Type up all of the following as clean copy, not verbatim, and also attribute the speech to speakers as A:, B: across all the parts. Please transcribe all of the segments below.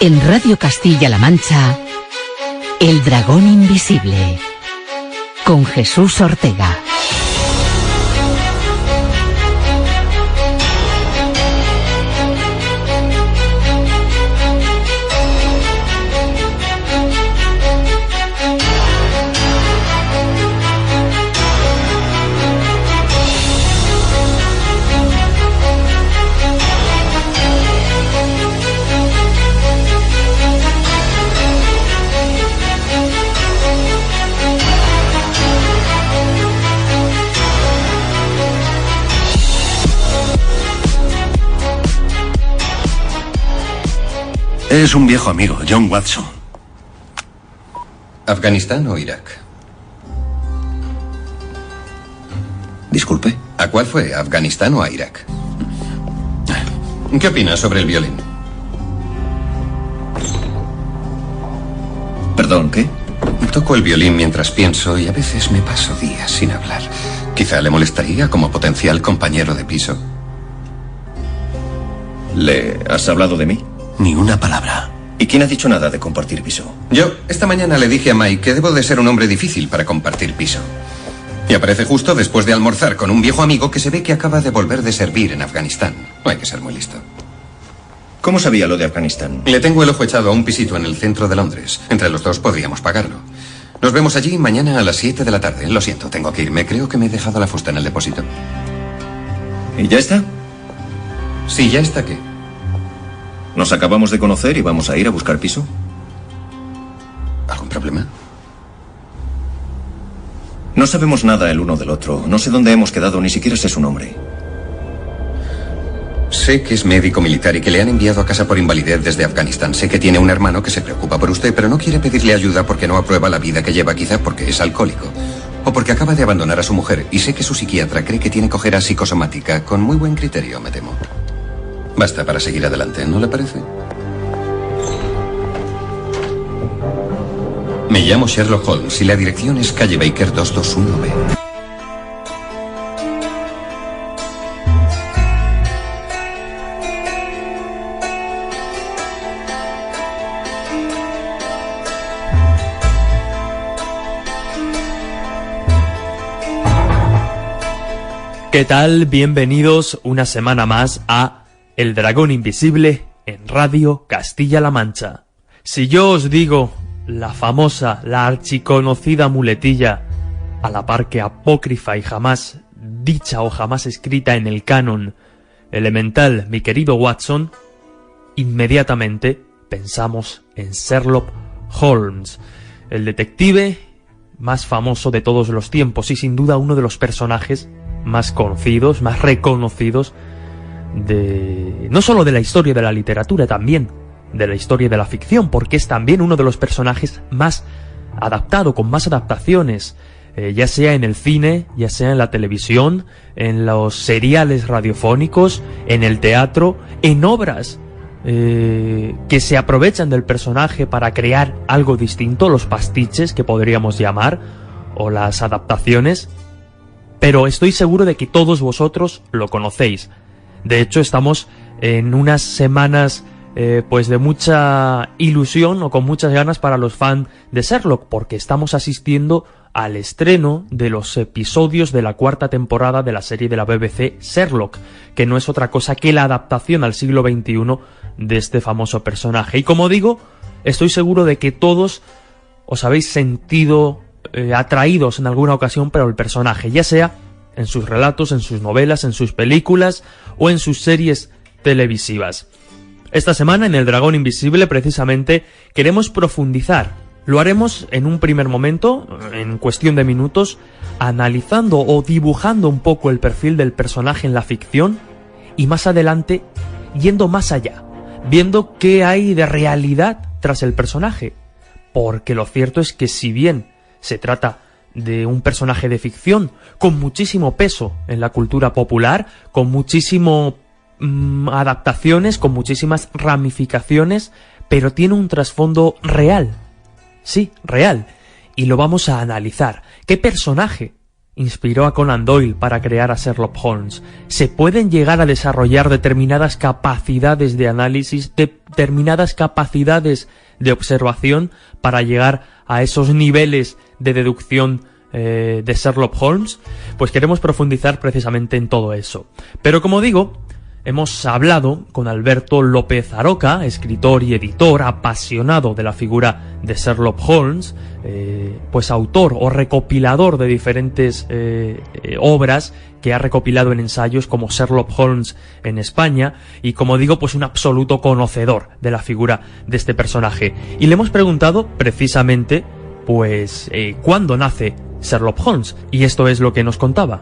A: En Radio Castilla-La Mancha, El Dragón Invisible, con Jesús Ortega.
B: Es un viejo amigo, John Watson.
C: ¿Afganistán o Irak?
B: Disculpe.
C: ¿A cuál fue? ¿A Afganistán o a Irak? ¿Qué opinas sobre el violín?
B: Perdón, ¿qué?
C: Toco el violín mientras pienso y a veces me paso días sin hablar. Quizá le molestaría como potencial compañero de piso.
B: ¿Le has hablado de mí? Ni una palabra. ¿Y quién ha dicho nada de compartir piso?
C: Yo, esta mañana le dije a Mike que debo de ser un hombre difícil para compartir piso. Y aparece justo después de almorzar con un viejo amigo que se ve que acaba de volver de servir en Afganistán. No hay que ser muy listo.
B: ¿Cómo sabía lo de Afganistán?
C: Le tengo el ojo echado a un pisito en el centro de Londres. Entre los dos podríamos pagarlo. Nos vemos allí mañana a las 7 de la tarde. Lo siento, tengo que irme. Creo que me he dejado la fusta en el depósito.
B: ¿Y ya está?
C: Sí, ya está. ¿Qué?
B: Nos acabamos de conocer y vamos a ir a buscar piso.
C: ¿Algún problema?
B: No sabemos nada el uno del otro. No sé dónde hemos quedado, ni siquiera sé su nombre.
C: Sé que es médico militar y que le han enviado a casa por invalidez desde Afganistán. Sé que tiene un hermano que se preocupa por usted, pero no quiere pedirle ayuda porque no aprueba la vida que lleva, quizá porque es alcohólico. O porque acaba de abandonar a su mujer. Y sé que su psiquiatra cree que tiene cojera psicosomática, con muy buen criterio, me temo. Basta para seguir adelante, ¿no le parece? Me llamo Sherlock Holmes y la dirección es calle Baker 221B.
D: ¿Qué tal? Bienvenidos una semana más a El Dragón Invisible en Radio Castilla-La Mancha. Si yo os digo la famosa, la archiconocida muletilla, a la par que apócrifa y jamás dicha o jamás escrita en el canon elemental, mi querido Watson, inmediatamente pensamos en Sherlock Holmes, el detective más famoso de todos los tiempos y sin duda uno de los personajes más conocidos, más reconocidos no solo de la historia de la literatura, también de la historia de la ficción, porque es también uno de los personajes más adaptado, con más adaptaciones, ya sea en el cine, ya sea en la televisión, en los seriales radiofónicos, en el teatro, en obras que se aprovechan del personaje para crear algo distinto, los pastiches que podríamos llamar, o las adaptaciones, pero estoy seguro de que todos vosotros lo conocéis. De hecho, estamos en unas semanas pues de mucha ilusión o con muchas ganas para los fans de Sherlock, porque estamos asistiendo al estreno de los episodios de la 4ª temporada de la serie de la BBC Sherlock, que no es otra cosa que la adaptación al siglo XXI de este famoso personaje. Y como digo, estoy seguro de que todos os habéis sentido atraídos en alguna ocasión por el personaje, ya sea en sus relatos, en sus novelas, en sus películas o en sus series televisivas. Esta semana en El Dragón Invisible precisamente queremos profundizar. Lo haremos en un primer momento, en cuestión de minutos, analizando o dibujando un poco el perfil del personaje en la ficción y más adelante yendo más allá, viendo qué hay de realidad tras el personaje. Porque lo cierto es que si bien se trata de un personaje de ficción con muchísimo peso en la cultura popular, con muchísimo adaptaciones, con muchísimas ramificaciones, pero tiene un trasfondo real. Sí, real. Y lo vamos a analizar. ¿Qué personaje inspiró a Conan Doyle para crear a Sherlock Holmes? ¿Se pueden llegar a desarrollar determinadas capacidades de análisis, determinadas capacidades de observación para llegar a esos niveles de deducción de Sherlock Holmes? Pues queremos profundizar precisamente en todo eso. Pero como digo, hemos hablado con Alberto López Aroca, escritor y editor apasionado de la figura de Sherlock Holmes, pues autor o recopilador de diferentes obras que ha recopilado en ensayos como Sherlock Holmes en España, y como digo, pues un absoluto conocedor de la figura de este personaje. Y le hemos preguntado precisamente pues cuándo nace Sherlock Holmes, y esto es lo que nos contaba.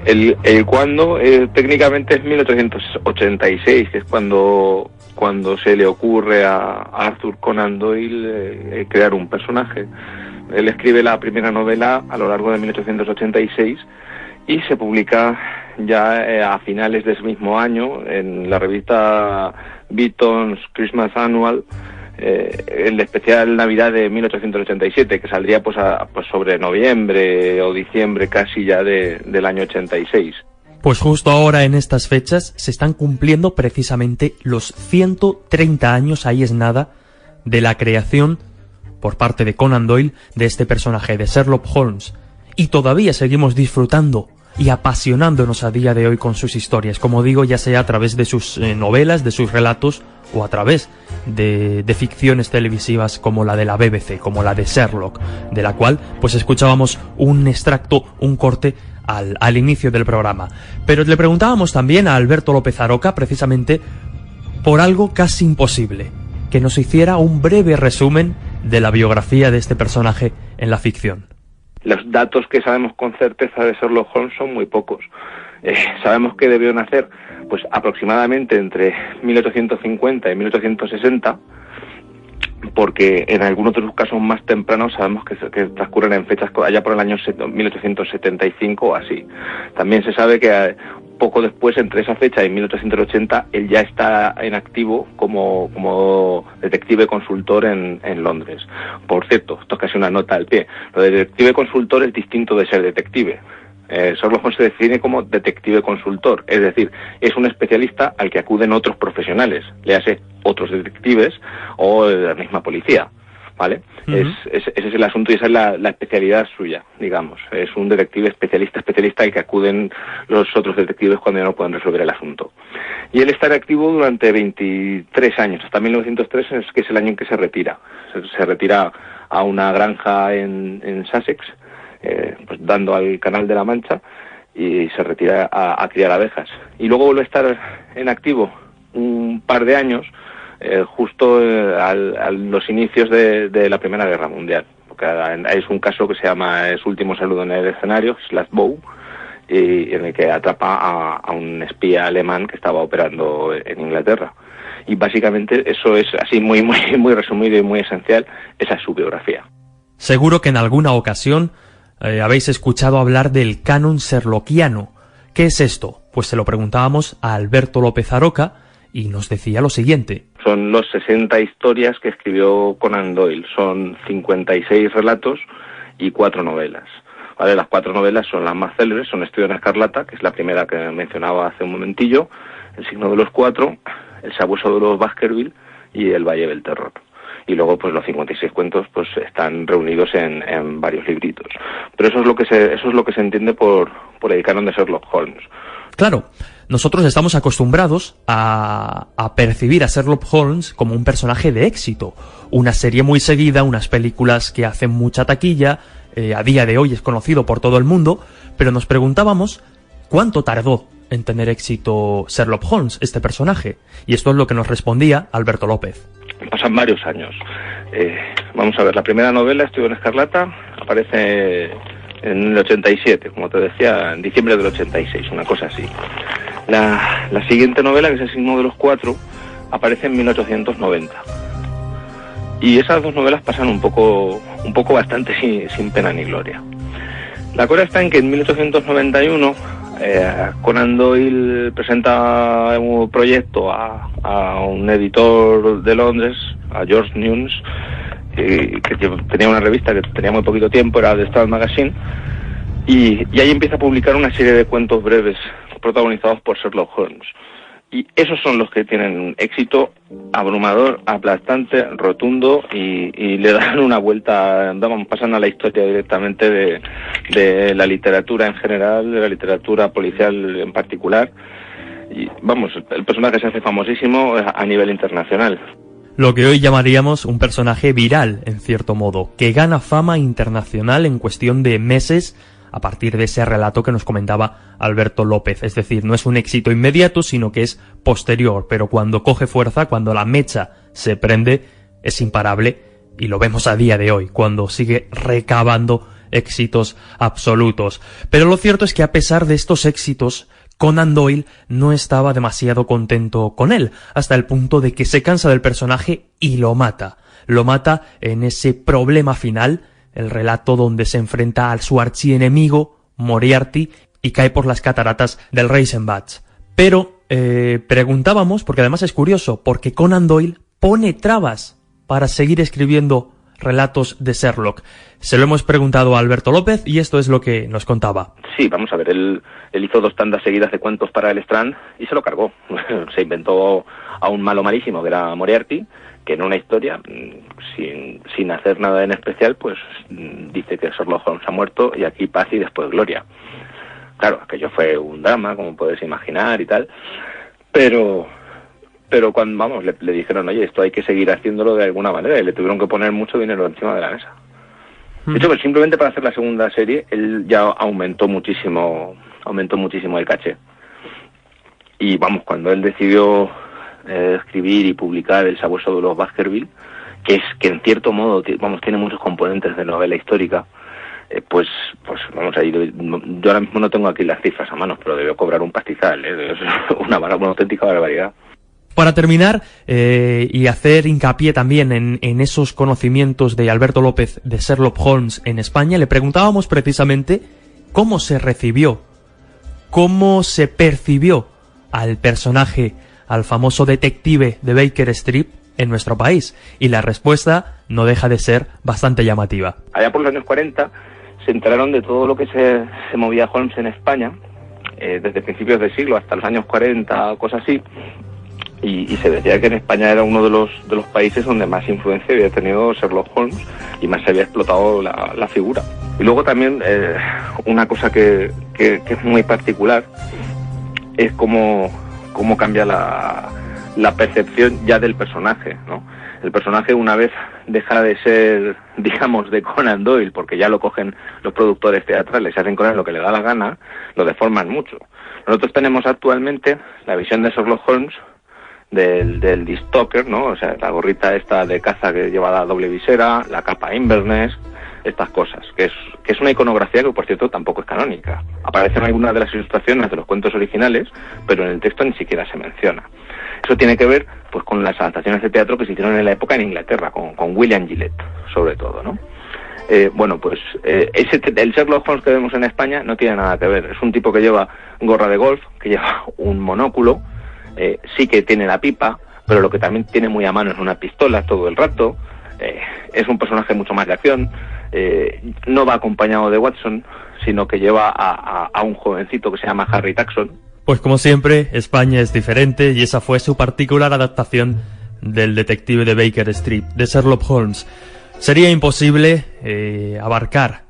E: El cuándo técnicamente es 1886, que es cuando se le ocurre a Arthur Conan Doyle crear un personaje. Él escribe la primera novela a lo largo de 1886 y se publica ya a finales de ese mismo año en la revista Beaton's Christmas Annual, el especial Navidad de 1887, que saldría pues sobre noviembre o diciembre casi ya del año 86.
D: Pues justo ahora en estas fechas se están cumpliendo precisamente los 130 años, ahí es nada, de la creación por parte de Conan Doyle de este personaje de Sherlock Holmes. Y todavía seguimos disfrutando y apasionándonos a día de hoy con sus historias, como digo, ya sea a través de sus novelas, de sus relatos, o a través de ficciones televisivas como la de la BBC, como la de Sherlock, de la cual pues escuchábamos un extracto, un corte al inicio del programa. Pero le preguntábamos también a Alberto López Aroca precisamente por algo casi imposible, que nos hiciera un breve resumen de la biografía de este personaje en la ficción.
E: Los datos que sabemos con certeza de Sherlock Holmes son muy pocos. Sabemos que debió nacer pues aproximadamente entre 1850 y 1860, porque en algunos de los casos más tempranos sabemos que transcurren en fechas allá por el año 1875 o así. También se sabe que poco después, entre esa fecha y 1880, él ya está en activo como detective consultor en Londres. Por cierto, esto es casi una nota al pie, lo de detective consultor es distinto de ser detective. Sherlock Holmes se define como detective consultor, es decir, es un especialista al que acuden otros profesionales, léase otros detectives o la misma policía, ¿vale? Uh-huh. Ese es el asunto y esa es la especialidad suya, digamos. Es un detective especialista al que acuden los otros detectives cuando ya no pueden resolver el asunto. Y él está en activo durante 23 años, hasta 1903, que es el año en que se retira. Se retira a una granja en Sussex, pues dando al Canal de la Mancha, y se retira a criar abejas. Y luego vuelve a estar en activo un par de años, justo a los inicios de la Primera Guerra Mundial. Porque es un caso que se llama Su último saludo en el escenario, Slashbow, y en el que atrapa a un espía alemán que estaba operando en Inglaterra. Y básicamente eso es así muy resumido y muy esencial, esa es su biografía.
D: Seguro que en alguna ocasión habéis escuchado hablar del canon sherlockiano. ¿Qué es esto? Pues se lo preguntábamos a Alberto López Aroca y nos decía lo siguiente.
E: Son los 60 historias que escribió Conan Doyle. Son 56 relatos y 4 novelas. ¿Vale? Las 4 novelas son las más célebres, son Estudio en Escarlata, que es la primera que mencionaba hace un momentillo, El signo de los 4, El sabueso de los Baskerville y El Valle del Terror. Y luego pues los 56 cuentos pues están reunidos en varios libritos. Pero eso es lo que se entiende por el canon de Sherlock Holmes.
D: Claro, nosotros estamos acostumbrados a percibir a Sherlock Holmes como un personaje de éxito, una serie muy seguida, unas películas que hacen mucha taquilla, a día de hoy es conocido por todo el mundo, pero nos preguntábamos cuánto tardó en tener éxito Sherlock Holmes, este personaje, y esto es lo que nos respondía Alberto López.
E: Pasan varios años. Vamos a ver, la primera novela, Estudio en Escarlata, aparece en el 87, como te decía, en diciembre del 86, una cosa así. La siguiente novela, que es El signo de los 4, aparece en 1890. Y esas dos novelas pasan un poco bastante sin pena ni gloria. La cosa está en que en 1891 Conan Doyle presenta un proyecto a un editor de Londres, a George Newnes, que tenía una revista que tenía muy poquito tiempo, era The Star Magazine, Y ahí empieza a publicar una serie de cuentos breves protagonizados por Sherlock Holmes. Y esos son los que tienen un éxito abrumador, aplastante, rotundo y le dan una vuelta, pasan a la historia directamente de la literatura en general, de la literatura policial en particular. Y el personaje se hace famosísimo a nivel internacional.
D: Lo que hoy llamaríamos un personaje viral, en cierto modo, que gana fama internacional en cuestión de meses a partir de ese relato que nos comentaba Alberto López. Es decir, no es un éxito inmediato, sino que es posterior, pero cuando coge fuerza, cuando la mecha se prende, es imparable, y lo vemos a día de hoy, cuando sigue recabando éxitos absolutos. Pero lo cierto es que a pesar de estos éxitos, Conan Doyle no estaba demasiado contento con él, hasta el punto de que se cansa del personaje y lo mata. Lo mata en ese problema final, el relato donde se enfrenta a su archienemigo, Moriarty, y cae por las cataratas del Reisenbach. Pero preguntábamos, porque además es curioso, porque Conan Doyle pone trabas para seguir escribiendo relatos de Sherlock. Se lo hemos preguntado a Alberto López y esto es lo que nos contaba.
E: Sí, vamos a ver, él hizo 2 tandas seguidas de cuentos para el Strand y se lo cargó. Se inventó a un malo malísimo que era Moriarty, que en una historia, sin hacer nada en especial, pues dice que Sherlock Holmes ha muerto y aquí paz y después gloria. Claro, aquello fue un drama, como puedes imaginar y tal, pero cuando, le dijeron, oye, esto hay que seguir haciéndolo de alguna manera, y le tuvieron que poner mucho dinero encima de la mesa. De hecho, pues simplemente para hacer la segunda serie, él ya aumentó muchísimo el caché. Y cuando él decidió escribir y publicar El sabueso de los Baskerville, que en cierto modo tiene muchos componentes de novela histórica, pues yo ahora mismo no tengo aquí las cifras a mano, pero debió cobrar un pastizal, es una auténtica barbaridad.
D: Para terminar, y hacer hincapié también en esos conocimientos de Alberto López de Sherlock Holmes en España, le preguntábamos precisamente cómo se recibió, cómo se percibió al personaje, al famoso detective de Baker Street en nuestro país, y la respuesta no deja de ser bastante llamativa.
E: Allá por los años 40 se enteraron de todo lo que se movía Holmes en España, desde principios del siglo hasta los años 40, cosas así, y se decía que en España era uno de los países donde más influencia había tenido Sherlock Holmes y más se había explotado la figura. Y luego también una cosa que es muy particular es cómo cambia la percepción ya del personaje, ¿no? El personaje, una vez deja de ser, digamos, de Conan Doyle, porque ya lo cogen los productores teatrales, se hacen con él lo que le da la gana, lo deforman mucho. Nosotros tenemos actualmente la visión de Sherlock Holmes del The Stalker, ¿no? O sea, la gorrita esta de caza que lleva la doble visera, la capa Inverness, estas cosas, que es una iconografía que, por cierto, tampoco es canónica. Aparecen algunas de las ilustraciones de los cuentos originales, pero en el texto ni siquiera se menciona. Eso tiene que ver, pues, con las adaptaciones de teatro que se hicieron en la época en Inglaterra, con William Gillette, sobre todo, ¿no? El Sherlock Holmes que vemos en España no tiene nada que ver. Es un tipo que lleva gorra de golf, que lleva un monóculo, sí que tiene la pipa, pero lo que también tiene muy a mano es una pistola todo el rato. Es un personaje mucho más de acción. No va acompañado de Watson, sino que lleva a un jovencito que se llama Harry Taxon.
D: Pues como siempre, España es diferente y esa fue su particular adaptación del detective de Baker Street, de Sherlock Holmes. Sería imposible abarcar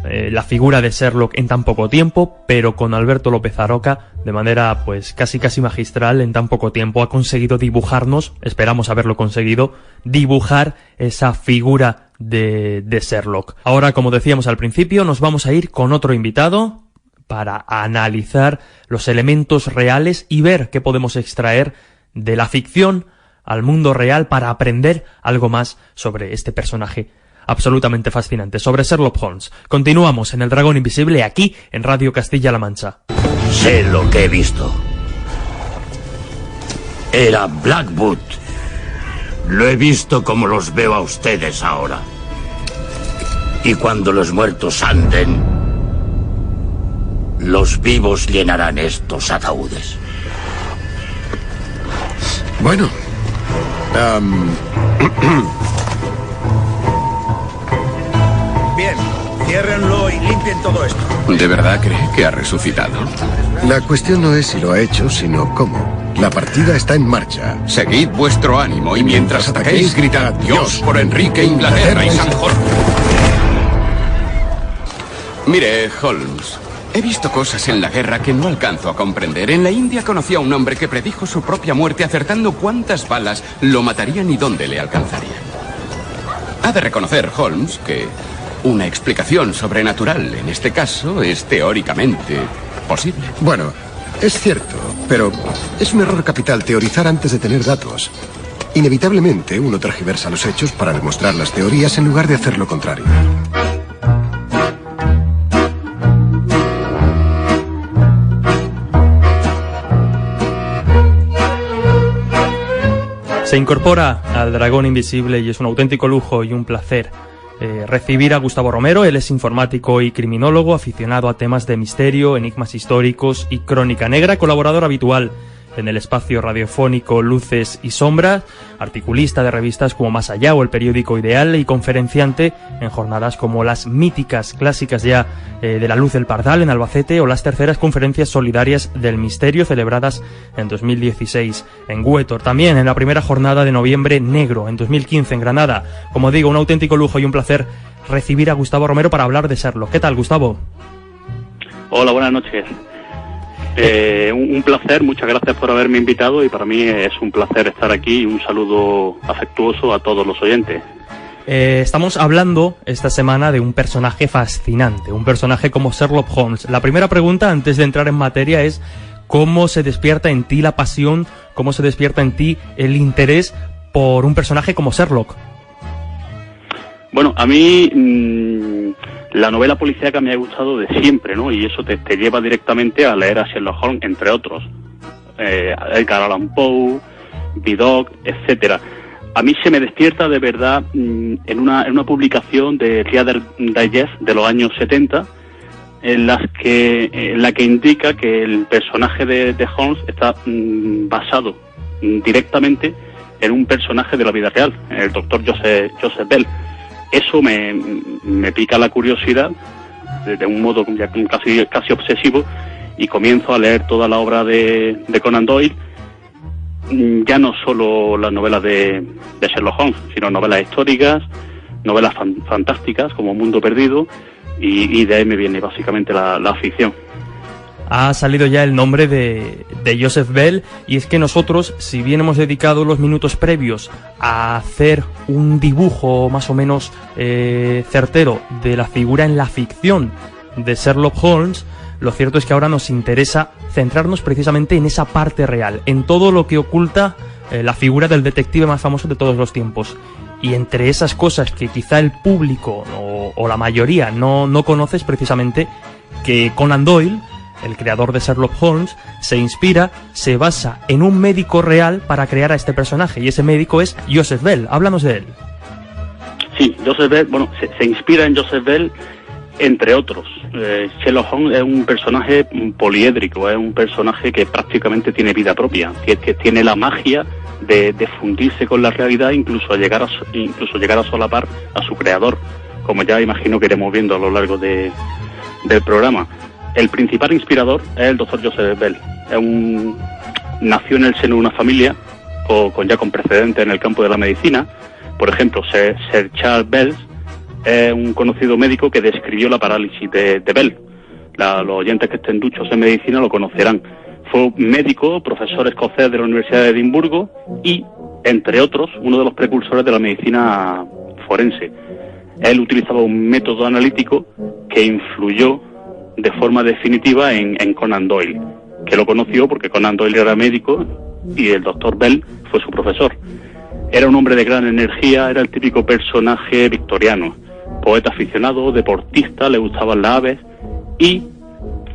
D: la figura de Sherlock en tan poco tiempo, pero con Alberto López Aroca, de manera pues casi magistral, en tan poco tiempo ha conseguido dibujarnos, esperamos haberlo conseguido, dibujar esa figura de Sherlock. Ahora, como decíamos al principio, nos vamos a ir con otro invitado para analizar los elementos reales y ver qué podemos extraer de la ficción al mundo real para aprender algo más sobre este personaje absolutamente fascinante, sobre Sherlock Holmes. Continuamos en El Dragón Invisible, aquí en Radio Castilla-La Mancha.
F: Sé lo que he visto. Era Blackwood. Lo he visto como los veo a ustedes ahora. Y cuando los muertos anden, los vivos llenarán estos ataúdes.
C: Bueno.
G: Bien, ciérrenlo y limpien todo esto. ¿De verdad cree que ha resucitado?
H: La cuestión no es si lo ha hecho, sino cómo. La partida está en marcha.
G: Seguid vuestro ánimo y mientras ataquéis, gritad Dios por Enrique, Inglaterra y San Jorge. Mire, Holmes, he visto cosas en la guerra que no alcanzo a comprender. En la India conocí a un hombre que predijo su propia muerte acertando cuántas balas lo matarían y dónde le alcanzarían. Ha de reconocer, Holmes, que una explicación sobrenatural en este caso es teóricamente posible.
H: Bueno, es cierto, pero es un error capital teorizar antes de tener datos. Inevitablemente uno tergiversa los hechos para demostrar las teorías en lugar de hacer lo contrario.
D: Se incorpora al Dragón Invisible y es un auténtico lujo y un placer recibir a Gustavo Romero. Él es informático y criminólogo, aficionado a temas de misterio, enigmas históricos y crónica negra, colaborador habitual en el espacio radiofónico Luces y Sombras, articulista de revistas como Más Allá o El Periódico Ideal y conferenciante en jornadas como las míticas clásicas ya de la Luz del Pardal en Albacete o las terceras conferencias solidarias del misterio celebradas en 2016 en Huétor. También en la primera jornada de Noviembre Negro en 2015 en Granada. Como digo, un auténtico lujo y un placer recibir a Gustavo Romero para hablar de Sherlock. ¿Qué tal, Gustavo?
I: Hola, buenas noches. Un placer, muchas gracias por haberme invitado y para mí es un placer estar aquí y un saludo afectuoso a todos los oyentes.
D: Estamos hablando esta semana de un personaje fascinante, un personaje como Sherlock Holmes. La primera pregunta, antes de entrar en materia, es ¿cómo se despierta en ti la pasión, cómo se despierta en ti el interés por un personaje como Sherlock?
I: Bueno, a mí la novela policíaca me ha gustado de siempre, ¿no? Y eso te lleva directamente a leer a Sherlock Holmes, entre otros. Edgar Allan Poe, Vidocq, etcétera. A mí se me despierta de verdad en una publicación de Reader Digest de los años 70, en la que indica que el personaje de Holmes está basado directamente en un personaje de la vida real, el doctor Joseph Bell. Eso me pica la curiosidad de un modo ya casi obsesivo y comienzo a leer toda la obra de Conan Doyle, ya no solo las novelas de Sherlock Holmes, sino novelas históricas, novelas fantásticas como Mundo Perdido y de ahí me viene básicamente la afición.
D: Ha salido ya el nombre de Joseph Bell y es que nosotros, si bien hemos dedicado los minutos previos a hacer un dibujo más o menos certero de la figura en la ficción de Sherlock Holmes, lo cierto es que ahora nos interesa centrarnos precisamente en esa parte real, en todo lo que oculta la figura del detective más famoso de todos los tiempos. Y entre esas cosas que quizá el público o la mayoría no conoce es precisamente que Conan Doyle, el creador de Sherlock Holmes, se basa en un médico real para crear a este personaje, y ese médico es Joseph Bell. Háblanos de él.
I: Sí, Joseph Bell, bueno, se inspira en Joseph Bell, entre otros. Sherlock Holmes es un personaje poliédrico, es un personaje que prácticamente tiene vida propia, que tiene la magia de fundirse con la realidad, incluso llegar a solapar a su creador, como ya imagino que iremos viendo a lo largo del programa. El principal inspirador es el doctor Joseph Bell. Nació en el seno de una familia con precedentes en el campo de la medicina. Por ejemplo, Sir Charles Bell es un conocido médico que describió la parálisis de Bell. Los oyentes que estén duchos en medicina lo conocerán. Fue médico, profesor escocés de la Universidad de Edimburgo y, entre otros, uno de los precursores de la medicina forense. Él utilizaba un método analítico que influyó de forma definitiva en Conan Doyle, que lo conoció porque Conan Doyle era médico y el doctor Bell fue su profesor. Era un hombre de gran energía, era el típico personaje victoriano, poeta aficionado, deportista, le gustaban las aves y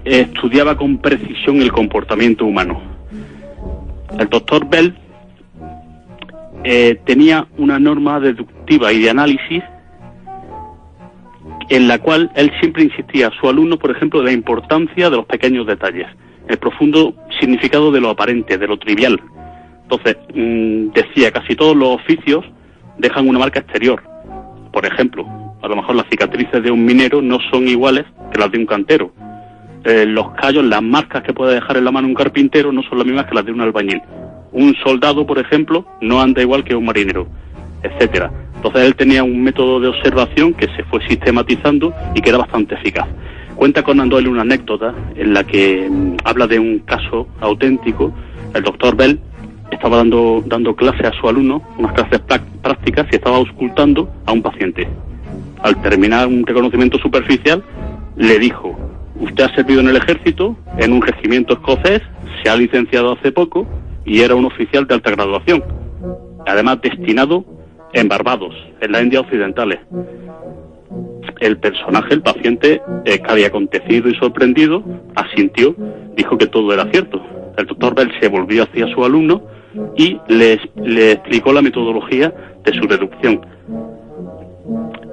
I: estudiaba con precisión el comportamiento humano. El doctor Bell tenía una norma deductiva y de análisis en la cual él siempre insistía a su alumno, por ejemplo, de la importancia de los pequeños detalles, el profundo significado de lo aparente, de lo trivial. Entonces, decía, casi todos los oficios dejan una marca exterior. Por ejemplo, a lo mejor las cicatrices de un minero no son iguales que las de un cantero. los callos, las marcas que puede dejar en la mano un carpintero no son las mismas que las de un albañil. Un soldado, por ejemplo, no anda igual que un marinero, etcétera. Entonces él tenía un método de observación que se fue sistematizando y que era bastante eficaz. Cuenta Conan Doyle una anécdota en la que habla de un caso auténtico. El doctor Bell estaba dando clases a su alumno, unas clases prácticas, y estaba auscultando a un paciente. Al terminar un reconocimiento superficial, le dijo: usted ha servido en el ejército, en un regimiento escocés, se ha licenciado hace poco y era un oficial de alta graduación, además destinado en Barbados, en las Indias Occidentales. El personaje, el paciente, que había acontecido y sorprendido, asintió, dijo que todo era cierto. El doctor Bell se volvió hacia su alumno y le explicó la metodología de su deducción.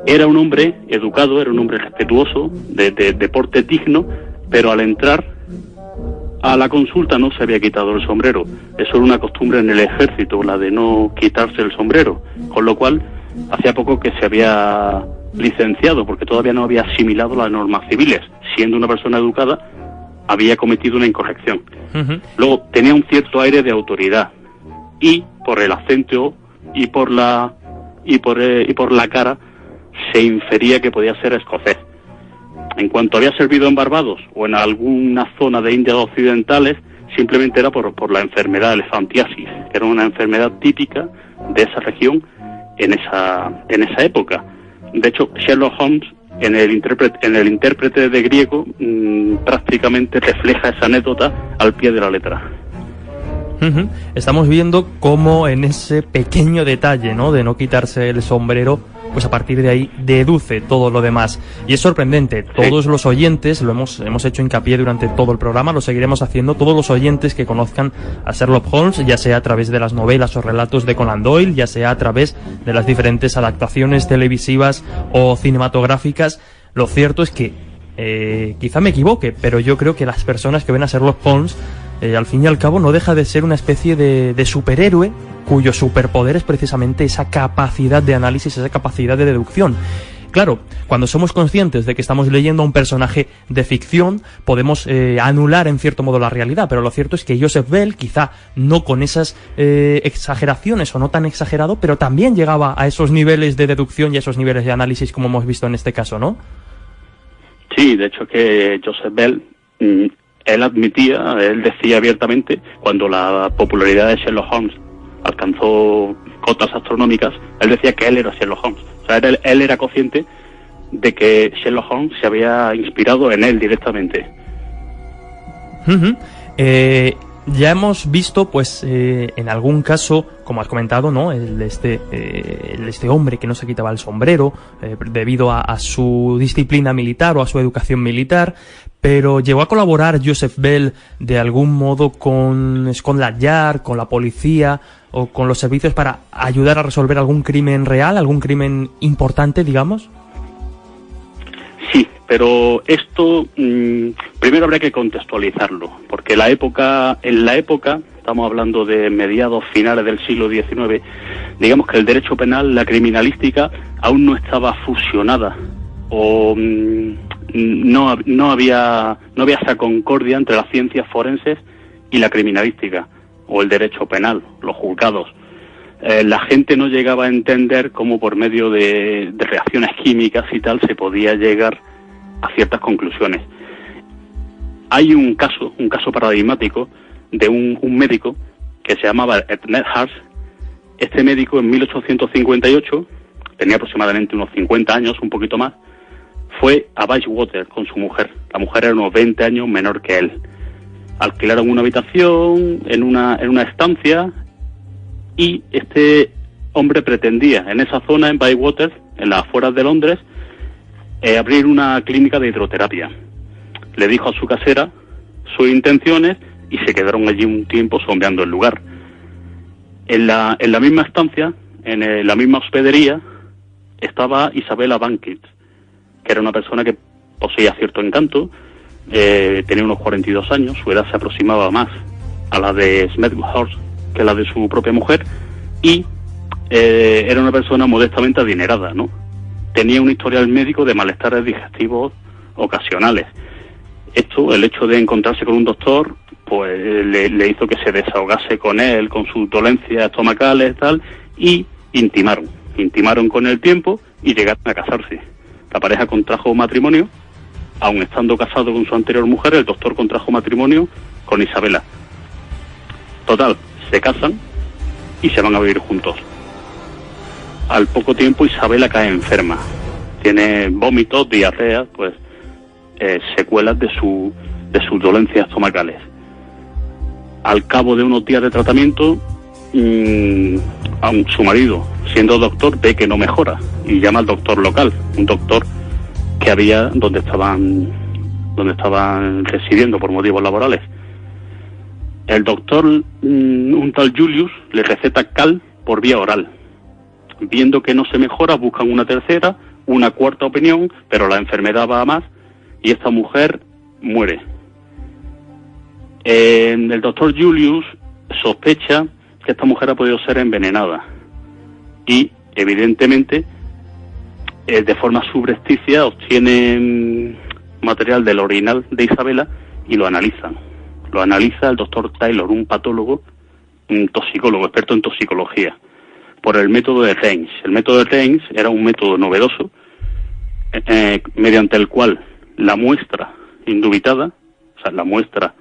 I: Era un hombre educado, era un hombre respetuoso, de porte digno, pero al entrar a la consulta no se había quitado el sombrero. Eso era una costumbre en el ejército, la de no quitarse el sombrero, con lo cual hacía poco que se había licenciado, porque todavía no había asimilado las normas civiles. Siendo una persona educada, había cometido una incorrección. Uh-huh. Luego tenía un cierto aire de autoridad, y por el acento y por la cara se infería que podía ser escocés. En cuanto había servido en Barbados o en alguna zona de Indias Occidentales, simplemente era por la enfermedad elefantiasis, que era una enfermedad típica de esa región en esa época. De hecho, Sherlock Holmes, en el intérprete de griego, prácticamente refleja esa anécdota al pie de la letra.
D: Uh-huh. Estamos viendo cómo en ese pequeño detalle, ¿no?, de no quitarse el sombrero, pues a partir de ahí deduce todo lo demás. Y es sorprendente, todos los oyentes, hemos hecho hincapié durante todo el programa, lo seguiremos haciendo, todos los oyentes que conozcan a Sherlock Holmes, ya sea a través de las novelas o relatos de Conan Doyle, ya sea a través de las diferentes adaptaciones televisivas o cinematográficas, lo cierto es que, quizá me equivoque, pero yo creo que las personas que ven a Sherlock Holmes, al fin y al cabo, no deja de ser una especie de superhéroe cuyo superpoder es precisamente esa capacidad de análisis, esa capacidad de deducción. Claro, cuando somos conscientes de que estamos leyendo a un personaje de ficción, podemos anular en cierto modo la realidad, pero lo cierto es que Joseph Bell, quizá no con esas exageraciones o no tan exagerado, pero también llegaba a esos niveles de deducción y a esos niveles de análisis como hemos visto en este caso, ¿no?
I: Sí, de hecho que Joseph Bell, él decía abiertamente, cuando la popularidad de Sherlock Holmes alcanzó cotas astronómicas, él decía que él era Sherlock Holmes. O sea, él era consciente de que Sherlock Holmes se había inspirado en él directamente.
D: Uh-huh. Ya hemos visto, pues, en algún caso, como has comentado, ¿no?, este hombre que no se quitaba el sombrero debido a su disciplina militar o a su educación militar, pero ¿llegó a colaborar Joseph Bell de algún modo con Scotland Yard, con la policía o con los servicios para ayudar a resolver algún crimen real, algún crimen importante, digamos?
I: Sí, pero esto primero habría que contextualizarlo, porque en la época, estamos hablando de mediados finales del siglo XIX, digamos que el derecho penal, la criminalística, aún no estaba fusionada, o no había esa concordia entre las ciencias forenses y la criminalística, o el derecho penal, los juzgados. La gente no llegaba a entender cómo por medio de reacciones químicas y tal se podía llegar a ciertas conclusiones. Hay un caso paradigmático de un médico que se llamaba Ernest Haas. Este médico en 1858, tenía aproximadamente unos 50 años, un poquito más, fue a Bayswater con su mujer. La mujer era unos 20 años menor que él. Alquilaron una habitación en una estancia, y este hombre pretendía en esa zona, en Bayswater, en las afueras de Londres, abrir una clínica de hidroterapia. Le dijo a su casera sus intenciones y se quedaron allí un tiempo sondeando el lugar. En la misma estancia, en la misma hospedería, estaba Isabella Bankit, que era una persona que poseía cierto encanto, tenía unos 42 años, su edad se aproximaba más a la de Smethurst que la de su propia mujer, y era una persona modestamente adinerada, ¿no? Tenía un historial médico de malestares digestivos ocasionales. El hecho de encontrarse con un doctor, pues le hizo que se desahogase con él, con sus dolencias estomacales y tal, y intimaron con el tiempo y llegaron a casarse. La pareja contrajo matrimonio, aun estando casado con su anterior mujer, el doctor contrajo matrimonio con Isabela. Total, se casan y se van a vivir juntos. Al poco tiempo Isabela cae enferma, tiene vómitos, diarrea, pues secuelas de sus dolencias estomacales. Al cabo de unos días de tratamiento, su marido, siendo doctor, ve que no mejora y llama al doctor local, un doctor que había donde estaban residiendo por motivos laborales. El doctor, un tal Julius, le receta cal por vía oral. Viendo que no se mejora, buscan una tercera, una cuarta opinión, pero la enfermedad va a más y esta mujer muere. El doctor Julius sospecha que esta mujer ha podido ser envenenada y, evidentemente, de forma subrepticia obtienen material del orinal de Isabela y lo analizan. Lo analiza el doctor Taylor, un patólogo, un toxicólogo, experto en toxicología, por el método de Reims. El método de Reims era un método novedoso mediante el cual la muestra indubitada, o sea, la muestra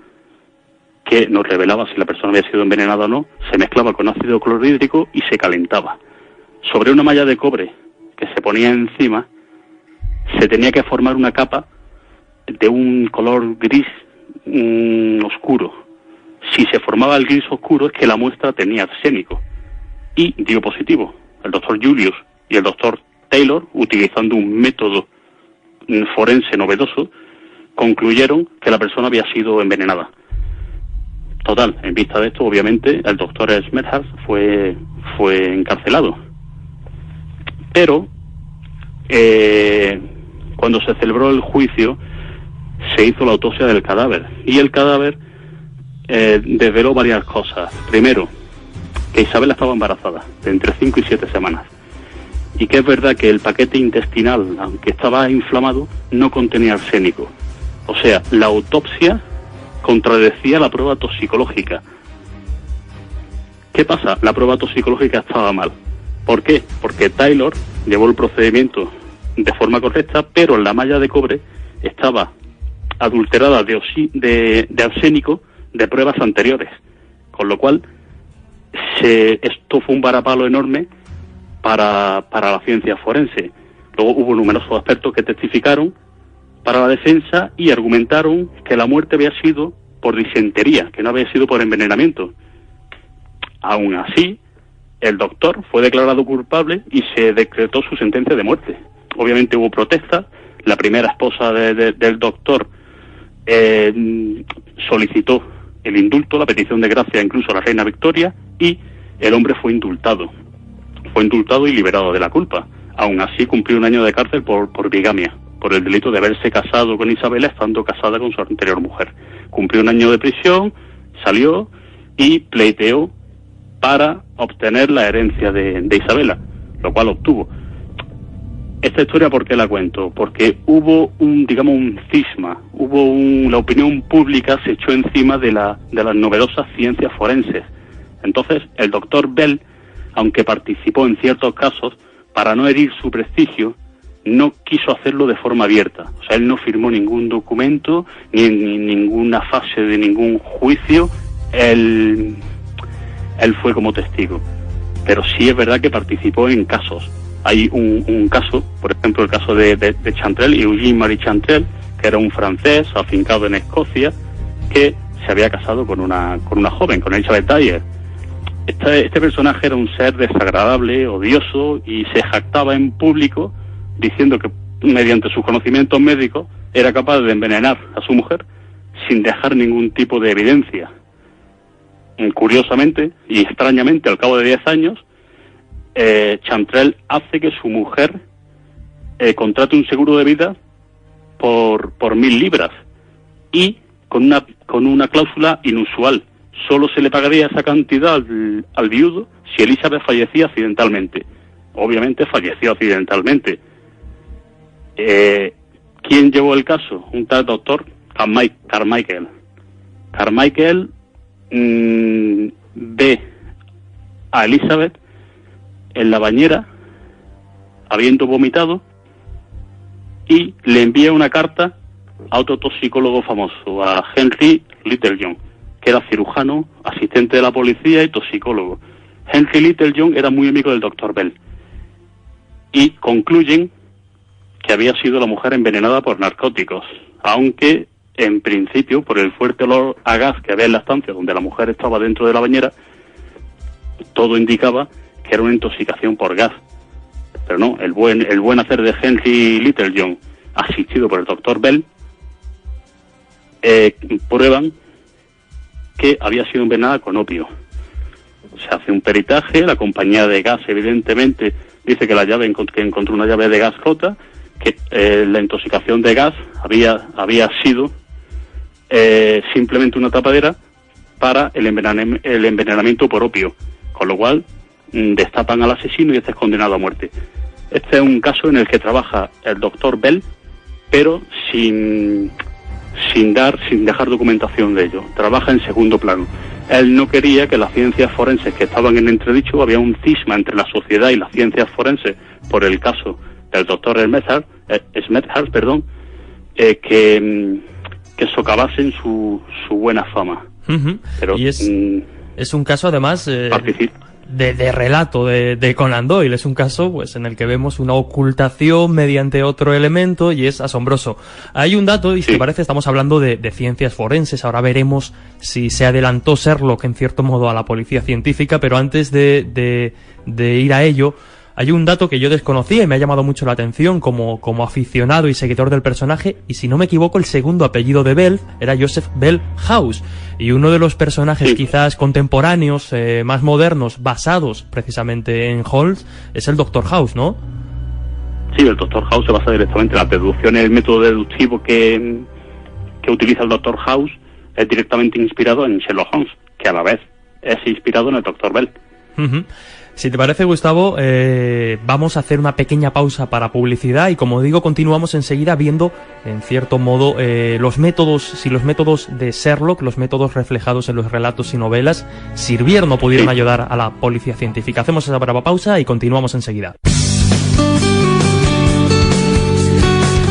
I: que nos revelaba si la persona había sido envenenada o no, se mezclaba con ácido clorhídrico y se calentaba. Sobre una malla de cobre que se ponía encima, se tenía que formar una capa de un color gris oscuro. Si se formaba el gris oscuro es que la muestra tenía arsénico y dio positivo. El doctor Julius y el doctor Taylor, utilizando un método forense novedoso, concluyeron que la persona había sido envenenada. Total, en vista de esto, obviamente, el doctor Schmerhard fue encarcelado. Pero, cuando se celebró el juicio, se hizo la autopsia del cadáver. Y el cadáver desveló varias cosas. Primero, que Isabela estaba embarazada, de entre 5 y 7 semanas. Y que es verdad que el paquete intestinal, aunque estaba inflamado, no contenía arsénico. O sea, la autopsia contradecía la prueba toxicológica. ¿Qué pasa? La prueba toxicológica estaba mal. ¿Por qué? Porque Taylor llevó el procedimiento de forma correcta, pero la malla de cobre estaba adulterada de arsénico de pruebas anteriores. Con lo cual, esto fue un varapalo enorme para la ciencia forense. Luego hubo numerosos expertos que testificaron para la defensa y argumentaron que la muerte había sido por disentería, que no había sido por envenenamiento. Aún así, el doctor fue declarado culpable y se decretó su sentencia de muerte. Obviamente hubo protestas. La primera esposa del doctor solicitó el indulto, la petición de gracia incluso a la reina Victoria, y el hombre fue indultado. Fue indultado y liberado de la culpa. Aún así cumplió un año de cárcel por bigamia, por el delito de haberse casado con Isabela estando casada con su anterior mujer. Cumplió un año de prisión, salió y pleiteó para obtener la herencia de Isabela, lo cual obtuvo. Esta historia, ¿por qué la cuento? Porque hubo un cisma, la opinión pública se echó encima de las novedosas ciencias forenses. Entonces, el doctor Bell, aunque participó en ciertos casos, para no herir su prestigio, no quiso hacerlo de forma abierta. O sea, él no firmó ningún documento, ni en ninguna fase de ningún juicio. Él fue como testigo. Pero sí es verdad que participó en casos. Hay un caso, por ejemplo, el caso de Chantrel, Eugene-Marie Chantrel, que era un francés afincado en Escocia, que se había casado con una joven, con Elizabeth Dyer. Este personaje era un ser desagradable, odioso, y se jactaba en público diciendo que mediante sus conocimientos médicos era capaz de envenenar a su mujer sin dejar ningún tipo de evidencia. Curiosamente y extrañamente, al cabo de 10 años, Chantrel hace que su mujer contrate un seguro de vida por 1.000 libras y con una cláusula inusual. Solo se le pagaría esa cantidad al viudo si Elizabeth fallecía accidentalmente. Obviamente falleció accidentalmente. ¿Quién llevó el caso? Un tal doctor Carmichael. Carmichael ve a Elizabeth en la bañera, habiendo vomitado, y le envía una carta a otro toxicólogo famoso, a Henry Littlejohn, que era cirujano, asistente de la policía y toxicólogo. Henry Littlejohn era muy amigo del Dr. Bell. Y concluyen que había sido la mujer envenenada por narcóticos, aunque en principio, por el fuerte olor a gas que había en la estancia donde la mujer estaba dentro de la bañera, todo indicaba que era una intoxicación por gas. Pero no, el buen hacer de Henry Littlejohn, asistido por el Dr. Bell, prueban que había sido envenenada con opio. Se hace un peritaje, la compañía de gas evidentemente dice que que encontró una llave de gas rota, que la intoxicación de gas había sido simplemente una tapadera para el envenenamiento por opio, con lo cual destapan al asesino y este es condenado a muerte. Este es un caso en el que trabaja el Dr. Bell, pero sin dejar documentación de ello. Trabaja en segundo plano. Él no quería que las ciencias forenses que estaban en entredicho, había un cisma entre la sociedad y las ciencias forenses por el caso del doctor Smethurst, que socavasen su buena fama.
D: Uh-huh.
I: Pero
D: y es un caso además de relato de Conan Doyle. Es un caso pues en el que vemos una ocultación mediante otro elemento y es asombroso. Hay un dato, y si te parece, estamos hablando de ciencias forenses. Ahora veremos si se adelantó Sherlock en cierto modo a la policía científica, pero antes de ir a ello, hay un dato que yo desconocía y me ha llamado mucho la atención como aficionado y seguidor del personaje, y si no me equivoco el segundo apellido de Bell era Joseph Bell House, y uno de los personajes quizás contemporáneos, más modernos, basados precisamente en Holmes, es el Dr. House, ¿no?
I: Sí, el Dr. House se basa directamente en las deducciones. El método deductivo que utiliza el Dr. House es directamente inspirado en Sherlock Holmes, que a la vez es inspirado en el Dr. Bell.
D: Uh-huh. Si te parece, Gustavo, vamos a hacer una pequeña pausa para publicidad y, como digo, continuamos enseguida viendo, en cierto modo, los métodos de Sherlock, los métodos reflejados en los relatos y novelas, sirvieron o pudieron ayudar a la policía científica. Hacemos esa brava pausa y continuamos enseguida.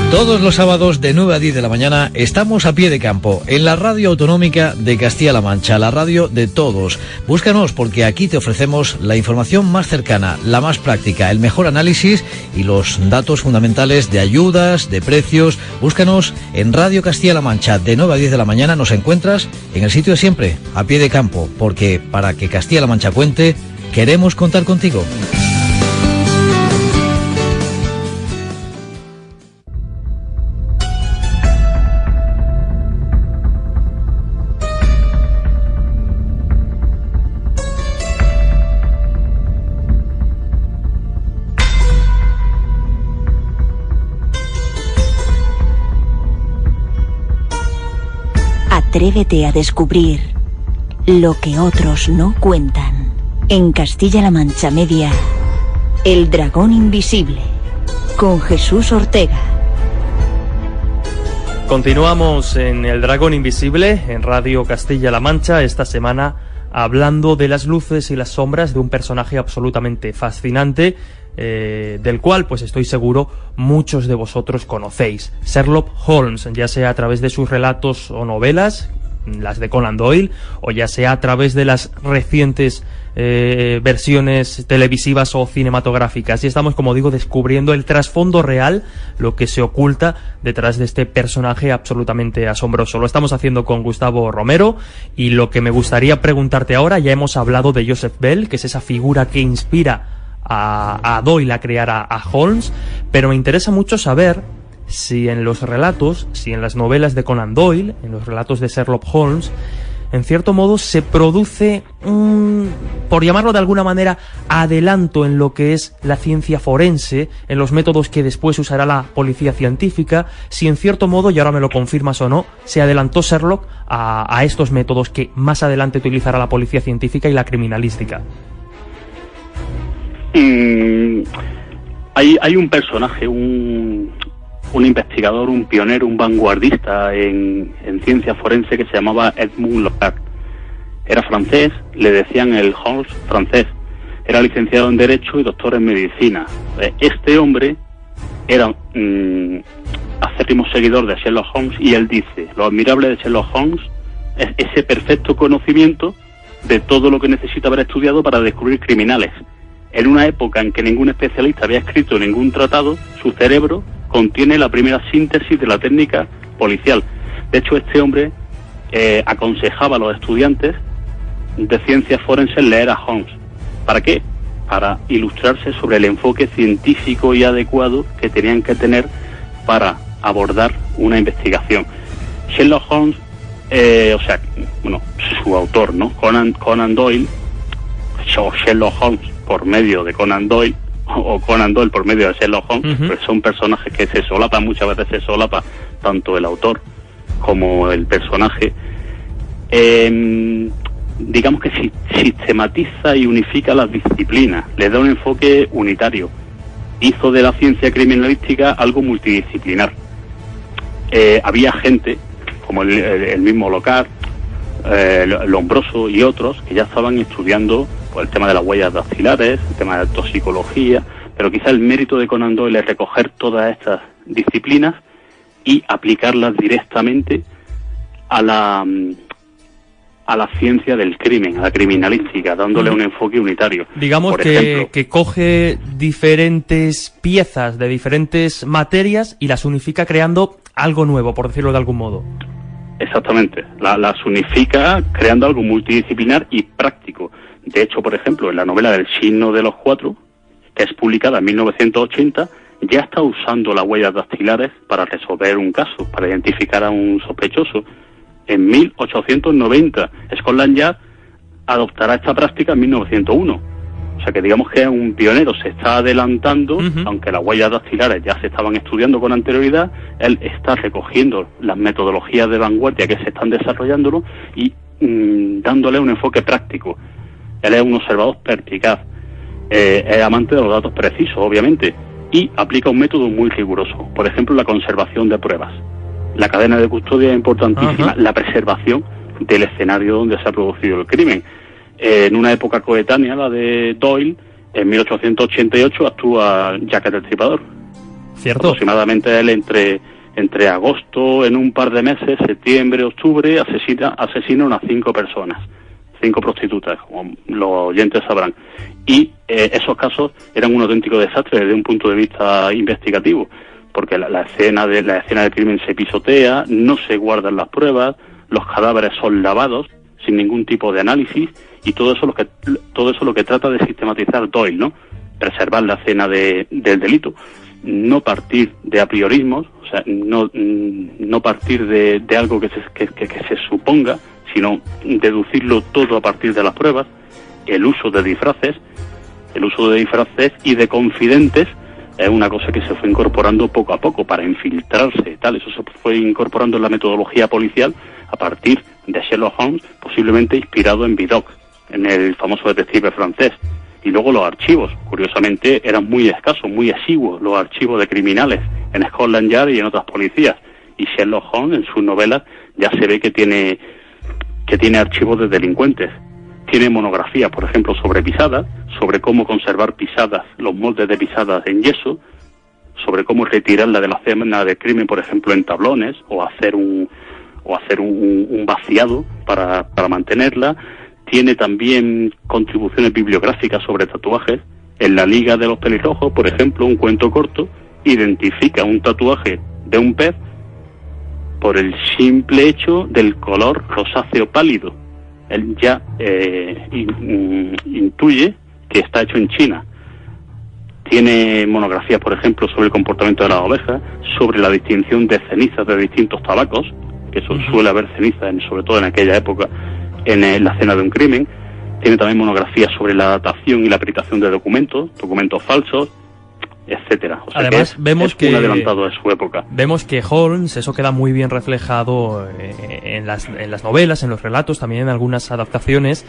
J: Todos los sábados de 9 a 10 de la mañana estamos a pie de campo, en la radio autonómica de Castilla-La Mancha, la radio de todos. Búscanos porque aquí te ofrecemos la información más cercana, la más práctica, el mejor análisis y los datos fundamentales de ayudas, de precios. Búscanos en Radio Castilla-La Mancha, de 9 a 10 de la mañana nos encuentras en el sitio de siempre, a pie de campo, porque para que Castilla-La Mancha cuente, queremos contar contigo.
K: Atrévete a descubrir lo que otros no cuentan. En Castilla-La Mancha Media, El Dragón Invisible, con Jesús Ortega.
D: Continuamos en El Dragón Invisible, en Radio Castilla-La Mancha, esta semana hablando de las luces y las sombras de un personaje absolutamente fascinante, del cual, pues estoy seguro, muchos de vosotros conocéis. Sherlock Holmes, ya sea a través de sus relatos o novelas, las de Conan Doyle, o ya sea a través de las recientes versiones televisivas o cinematográficas. Y estamos, como digo, descubriendo el trasfondo real, lo que se oculta detrás de este personaje absolutamente asombroso. Lo estamos haciendo con Gustavo Romero, y lo que me gustaría preguntarte ahora, ya hemos hablado de Joseph Bell, que es esa figura que inspira a Doyle a crear a Holmes, pero me interesa mucho saber si en los relatos, si en las novelas de Conan Doyle, en los relatos de Sherlock Holmes, en cierto modo se produce por llamarlo de alguna manera, adelanto en lo que es la ciencia forense, en los métodos que después usará la policía científica, si en cierto modo, y ahora me lo confirmas o no, se adelantó Sherlock a estos métodos que más adelante utilizará la policía científica y la criminalística.
I: Hay un personaje, un un investigador, un pionero, un vanguardista en ciencia forense que se llamaba Edmund Locard. Era francés, le decían el Holmes francés. Era licenciado en Derecho y doctor en Medicina. Este hombre era acérrimo seguidor de Sherlock Holmes, y él dice, lo admirable de Sherlock Holmes es ese perfecto conocimiento de todo lo que necesita haber estudiado para descubrir criminales. En una época en que ningún especialista había escrito ningún tratado, su cerebro contiene la primera síntesis de la técnica policial. De hecho, este hombre aconsejaba a los estudiantes de ciencias forenses leer a Holmes. ¿Para qué? Para ilustrarse sobre el enfoque científico y adecuado que tenían que tener para abordar una investigación. Sherlock Holmes, su autor, ¿no? Conan Doyle, o Sherlock Holmes por medio de Conan Doyle, o Conan Doyle por medio de Sherlock Holmes, pues son personajes que se solapan, muchas veces se solapa tanto el autor como el personaje. Digamos que sistematiza y unifica las disciplinas, le da un enfoque unitario, hizo de la ciencia criminalística algo multidisciplinar. Había gente, como el mismo Locard, Lombroso y otros, que ya estaban estudiando el tema de las huellas dactilares, el tema de la toxicología, pero quizá el mérito de Conan Doyle es recoger todas estas disciplinas y aplicarlas directamente a la ciencia del crimen, a la criminalística, dándole un enfoque unitario.
D: Digamos que coge diferentes piezas de diferentes materias y las unifica creando algo nuevo, por decirlo de algún modo.
I: Exactamente, las unifica creando algo multidisciplinar y práctico. De hecho, por ejemplo, en la novela del Signo de los Cuatro, que es publicada en 1980, ya está usando las huellas dactilares para resolver un caso, para identificar a un sospechoso. En 1890, Scotland Yard adoptará esta práctica en 1901. O sea que digamos que es un pionero, se está adelantando, aunque las huellas dactilares ya se estaban estudiando con anterioridad, él está recogiendo las metodologías de vanguardia que se están desarrollando y dándole un enfoque práctico. Él es un observador perspicaz, es amante de los datos precisos, obviamente, y aplica un método muy riguroso. Por ejemplo, la conservación de pruebas. La cadena de custodia es importantísima, la preservación del escenario donde se ha producido el crimen. En una época coetánea, la de Doyle, en 1888 actúa Jack el Destripador.
D: ¿Cierto?
I: Aproximadamente él entre agosto, en un par de meses, septiembre, octubre, asesina a unas 5 personas, 5 prostitutas, como los oyentes sabrán. Y esos casos eran un auténtico desastre desde un punto de vista investigativo, porque la escena del crimen se pisotea, no se guardan las pruebas, los cadáveres son lavados sin ningún tipo de análisis, y todo eso lo que trata de sistematizar Doyle, ¿no? Preservar la escena del delito, no partir de apriorismos, o sea, no partir de algo que se suponga, sino deducirlo todo a partir de las pruebas. El uso de disfraces y de confidentes es una cosa que se fue incorporando poco a poco para infiltrarse, tal. Eso se fue incorporando en la metodología policial a partir de Sherlock Holmes, posiblemente inspirado en Vidocq, en el famoso detective francés. Y luego los archivos, curiosamente, eran muy escasos, muy exiguos los archivos de criminales en Scotland Yard y en otras policías. Y Sherlock Holmes, en sus novelas, ya se ve que tiene archivos de delincuentes. Tiene monografías, por ejemplo, sobre pisadas, sobre cómo conservar pisadas, los moldes de pisadas en yeso, sobre cómo retirarla de la escena de crimen, por ejemplo, en tablones, o hacer un vaciado para mantenerla. Tiene también contribuciones bibliográficas sobre tatuajes. En La Liga de los Pelirrojos, por ejemplo, un cuento corto, identifica un tatuaje de un pez por el simple hecho del color rosáceo pálido. Él ya intuye que está hecho en China. Tiene monografías, por ejemplo, sobre el comportamiento de las ovejas, sobre la distinción de cenizas de distintos tabacos, que suele haber cenizas, sobre todo en aquella época, en la escena de un crimen. Tiene también monografías sobre la datación y la peritación de documentos falsos. etcétera. O sea,
D: además, vemos que
I: un adelantado de su época.
D: Vemos que Holmes, eso queda muy bien reflejado en las novelas, en los relatos, también en algunas adaptaciones,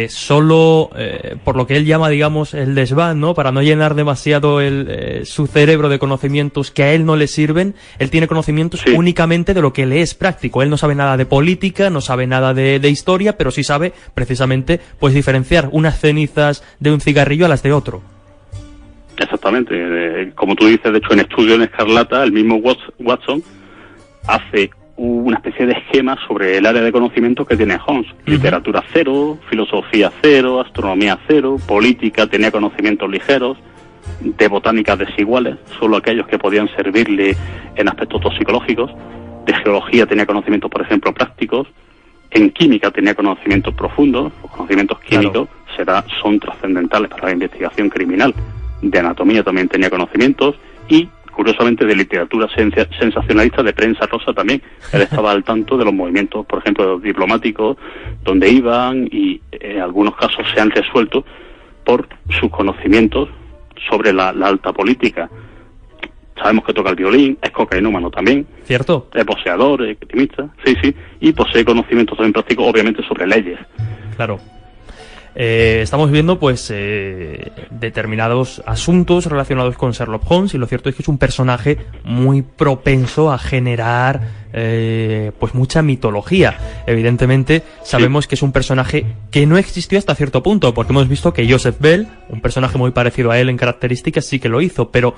D: solo por lo que él llama, digamos, el desván, ¿no? Para no llenar demasiado su cerebro de conocimientos que a él no le sirven. Él tiene conocimientos únicamente de lo que le es práctico. Él no sabe nada de política, no sabe nada de historia, pero sí sabe precisamente pues diferenciar unas cenizas de un cigarrillo a las de otro.
I: Exactamente. Como tú dices, de hecho, en Estudio en Escarlata, el mismo Watson hace una especie de esquema sobre el área de conocimiento que tiene Holmes. Literatura 0, filosofía 0, astronomía 0, política tenía conocimientos ligeros, de botánica desiguales, solo aquellos que podían servirle en aspectos toxicológicos, de geología tenía conocimientos, por ejemplo, prácticos, en química tenía conocimientos profundos, los conocimientos químicos son trascendentales para la investigación criminal. De anatomía también tenía conocimientos y, curiosamente, de literatura sensacionalista, de prensa rosa también. Él estaba al tanto de los movimientos, por ejemplo, diplomáticos, donde iban y en algunos casos se han resuelto por sus conocimientos sobre la alta política. Sabemos que toca el violín, es cocainómano también.
D: ¿Cierto? Es
I: boxeador, es esgrimista, sí, y posee conocimientos también prácticos, obviamente, sobre leyes.
D: Claro. Estamos viendo pues determinados asuntos relacionados con Sherlock Holmes, y lo cierto es que es un personaje muy propenso a generar pues mucha mitología. Evidentemente sabemos que es un personaje que no existió hasta cierto punto, porque hemos visto que Joseph Bell, un personaje muy parecido a él en características, sí que lo hizo, pero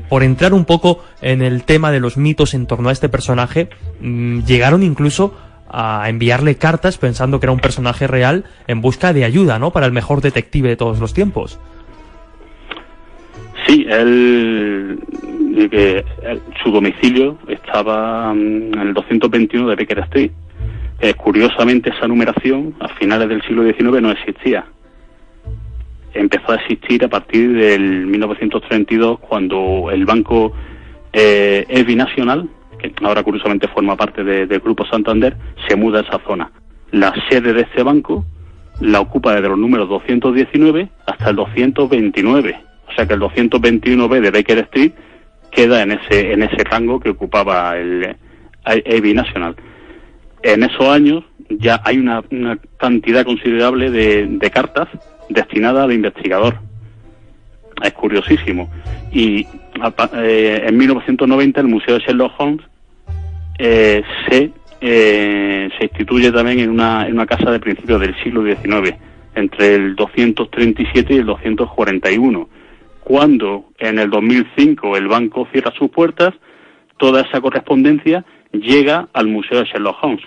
D: por entrar un poco en el tema de los mitos en torno a este personaje, llegaron incluso a enviarle cartas pensando que era un personaje real en busca de ayuda, ¿no? Para el mejor detective de todos los tiempos.
I: Sí, su domicilio estaba en el 221 de Baker Street. Curiosamente, esa numeración a finales del siglo XIX no existía. Empezó a existir a partir del 1932, cuando el banco Binacional, que ahora curiosamente forma parte del Grupo Santander, se muda a esa zona. La sede de este banco la ocupa desde los números 219 hasta el 229. O sea que el 221B de Baker Street queda en ese rango que ocupaba el Binacional. En esos años ya hay una cantidad considerable de cartas destinadas al investigador. Es curiosísimo. Y en 1990 el Museo de Sherlock Holmes se instituye también en una casa de principios del siglo XIX, entre el 237 y el 241. Cuando en el 2005 el banco cierra sus puertas, toda esa correspondencia llega al Museo de Sherlock Holmes.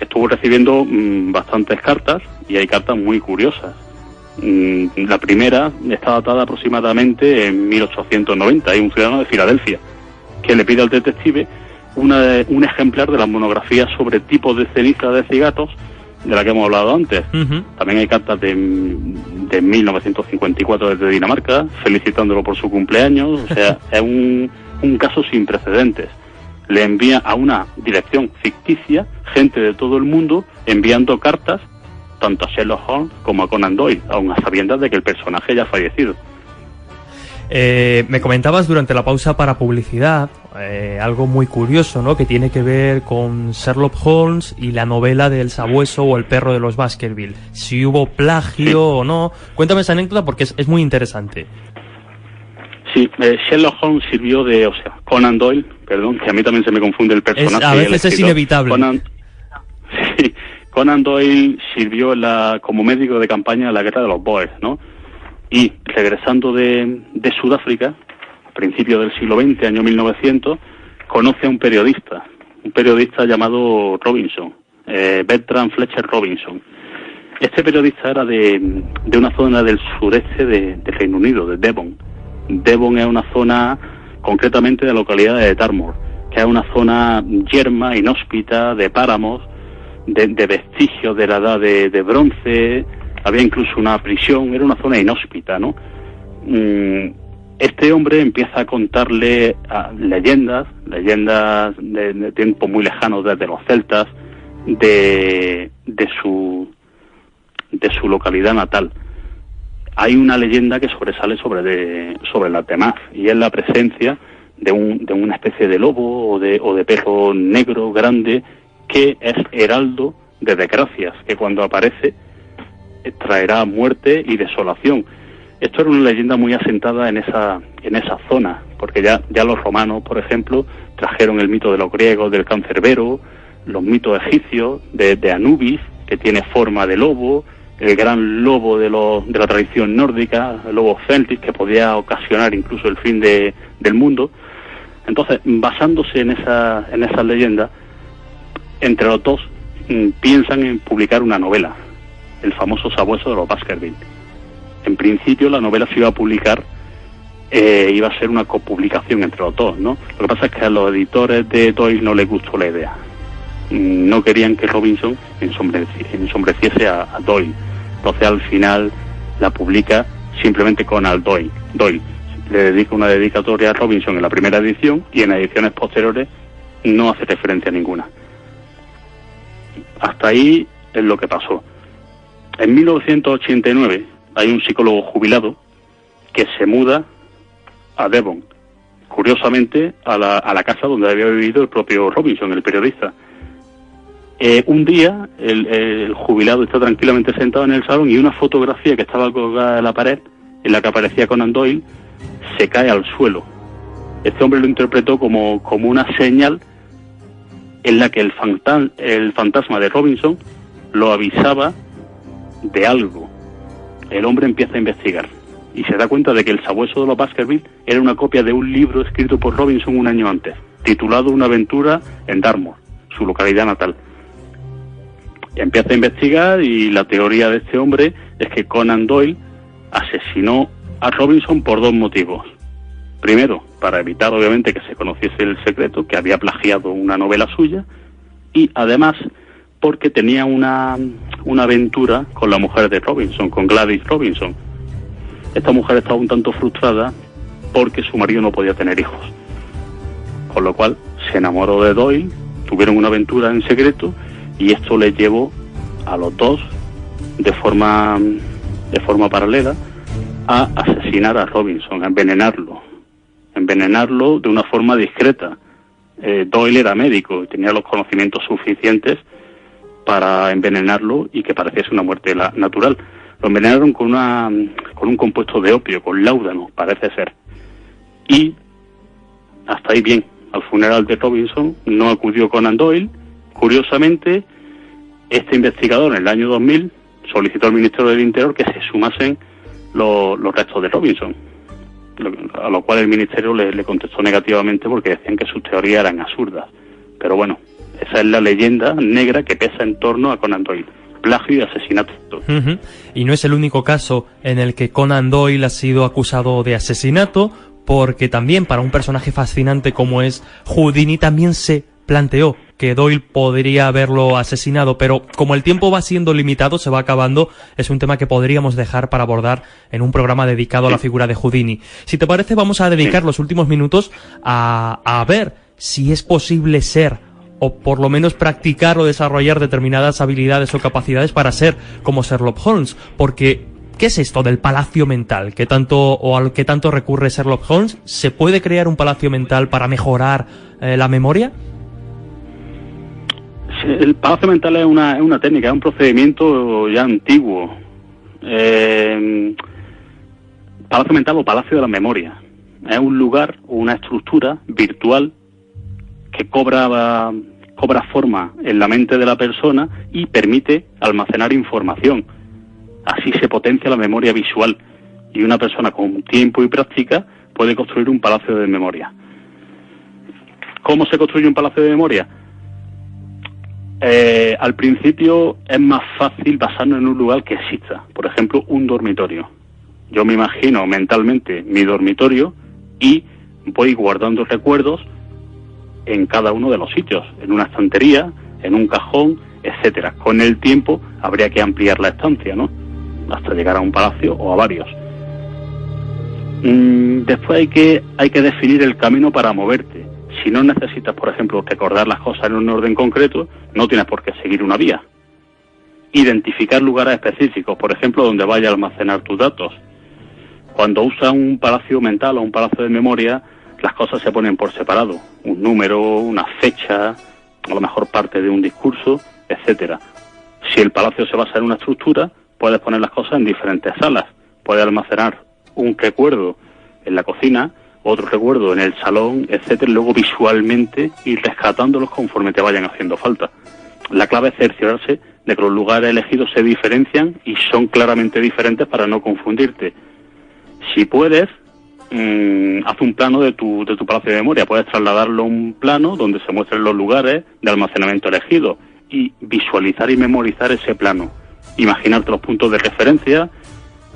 I: Estuvo recibiendo bastantes cartas, y hay cartas muy curiosas. La primera está datada aproximadamente en 1890. Hay un ciudadano de Filadelfia que le pide al detective un ejemplar de las monografías sobre tipos de ceniza de cigatos, de la que hemos hablado antes. También hay cartas de 1954 desde Dinamarca, felicitándolo por su cumpleaños. O sea, es un caso sin precedentes. Le envía a una dirección ficticia gente de todo el mundo enviando cartas tanto a Sherlock Holmes como a Conan Doyle, aun a sabiendas de que el personaje ya ha fallecido.
D: Me comentabas durante la pausa para publicidad algo muy curioso, ¿no? Que tiene que ver con Sherlock Holmes y la novela del Sabueso o el perro de los Baskerville. Si hubo plagio o no. Cuéntame esa anécdota porque es muy interesante.
I: Sí, Sherlock Holmes sirvió Conan Doyle, perdón, que a mí también se me confunde el personaje.
D: A veces es inevitable.
I: Conan Doyle sirvió como médico de campaña en la guerra de los Boers, ¿no? Y regresando de Sudáfrica, a principios del siglo XX, año 1900, conoce a un periodista llamado Robinson, Bertrand Fletcher Robinson. Este periodista era de una zona del sureste del Reino Unido, de Devon. Devon es una zona, concretamente de la localidad de Dartmoor, que es una zona yerma, inhóspita, de páramos, de vestigios de la edad de bronce. Había incluso una prisión, era una zona inhóspita, ¿no? Este hombre empieza a contarle leyendas de tiempos muy lejanos, desde los celtas, de su localidad natal. hay una leyenda que sobresale sobre las demás, y es la presencia de una especie de lobo o de perro negro grande que es heraldo de desgracias, que cuando aparece traerá muerte y desolación. Esto era una leyenda muy asentada en esa zona, porque ya los romanos, por ejemplo, trajeron el mito de los griegos del cancerbero, los mitos egipcios de Anubis, que tiene forma de lobo, el gran lobo de la tradición nórdica, el lobo Fenris, que podía ocasionar incluso el fin del mundo. Entonces, basándose en esas leyendas, entre los dos piensan en publicar una novela, el famoso Sabueso de los Baskerville. En principio la novela se iba a publicar, iba a ser una copublicación entre los dos, ¿no? Lo que pasa es que a los editores de Doyle no les gustó la idea. No querían que Robinson ensombreciese a Doyle. Entonces al final la publica simplemente Conan Doyle. Le dedica una dedicatoria a Robinson en la primera edición, y en ediciones posteriores no hace referencia a ninguna. Hasta ahí es lo que pasó. En 1989 hay un psicólogo jubilado que se muda a Devon, curiosamente a la casa donde había vivido el propio Robinson, el periodista. Un día el jubilado está tranquilamente sentado en el salón, y una fotografía que estaba colgada en la pared, en la que aparecía Conan Doyle, se cae al suelo. Este hombre lo interpretó como una señal en la que el fantasma de Robinson lo avisaba de algo. El hombre empieza a investigar y se da cuenta de que el Sabueso de los Baskerville era una copia de un libro escrito por Robinson un año antes, titulado Una aventura en Dartmoor, su localidad natal. Empieza a investigar, y la teoría de este hombre es que Conan Doyle asesinó a Robinson por dos motivos. Primero, para evitar obviamente que se conociese el secreto, que había plagiado una novela suya, y además porque tenía una aventura con la mujer de Robinson, con Gladys Robinson. Esta mujer estaba un tanto frustrada porque su marido no podía tener hijos, con lo cual se enamoró de Doyle, tuvieron una aventura en secreto, y esto les llevó a los dos de forma paralela a asesinar a Robinson, a envenenarlo de una forma discreta. Doyle era médico y tenía los conocimientos suficientes para envenenarlo y que pareciese una muerte natural. Lo envenenaron con un compuesto de opio, con láudano, parece ser. Y hasta ahí bien. Al funeral de Robinson no acudió Conan Doyle. Curiosamente, este investigador en el año 2000 solicitó al Ministerio del Interior que se sumasen los restos de Robinson, a lo cual el Ministerio le contestó negativamente porque decían que sus teorías eran absurdas. Pero bueno, esa es la leyenda negra que pesa en torno a Conan Doyle: plagio y asesinato.
D: Y no es el único caso en el que Conan Doyle ha sido acusado de asesinato, porque también para un personaje fascinante como es Houdini también se planteó que Doyle podría haberlo asesinado, pero como el tiempo va siendo limitado, se va acabando, es un tema que podríamos dejar para abordar en un programa dedicado a la figura de Houdini. Si te parece, vamos a dedicar los últimos minutos a ver si es posible ser, o por lo menos practicar o desarrollar determinadas habilidades o capacidades para ser como Sherlock Holmes, porque ¿qué es esto del palacio mental al que tanto recurre Sherlock Holmes? ¿Se puede crear un palacio mental para mejorar la memoria?
I: El palacio mental es una técnica, es un procedimiento ya antiguo. Palacio mental o palacio de la memoria es un lugar o una estructura virtual que cobra forma en la mente de la persona y permite almacenar información. Así se potencia la memoria visual, y una persona con tiempo y práctica puede construir un palacio de memoria. ¿Cómo se construye un palacio de memoria? Al principio es más fácil basarnos en un lugar que exista. Por ejemplo, un dormitorio. Yo me imagino mentalmente mi dormitorio y voy guardando recuerdos en cada uno de los sitios, en una estantería, en un cajón, etcétera. Con el tiempo habría que ampliar la estancia, ¿no?, hasta llegar a un palacio o a varios. Después hay que definir el camino para moverte. Si no necesitas, por ejemplo, recordar las cosas en un orden concreto, no tienes por qué seguir una vía. identificar lugares específicos, por ejemplo, donde vaya a almacenar tus datos. Cuando usas un palacio mental o un palacio de memoria, las cosas se ponen por separado. Un número, una fecha, a lo mejor parte de un discurso, etcétera. Si el palacio se basa en una estructura, puedes poner las cosas en diferentes salas. Puedes almacenar un recuerdo en la cocina, otro recuerdo en el salón, etcétera, y luego visualmente ir rescatándolos conforme te vayan haciendo falta. La clave es cerciorarse de que los lugares elegidos se diferencian y son claramente diferentes para no confundirte. Si puedes, haz un plano de tu palacio de memoria. Puedes trasladarlo a un plano donde se muestren los lugares de almacenamiento elegidos y visualizar y memorizar ese plano. Imaginarte los puntos de referencia,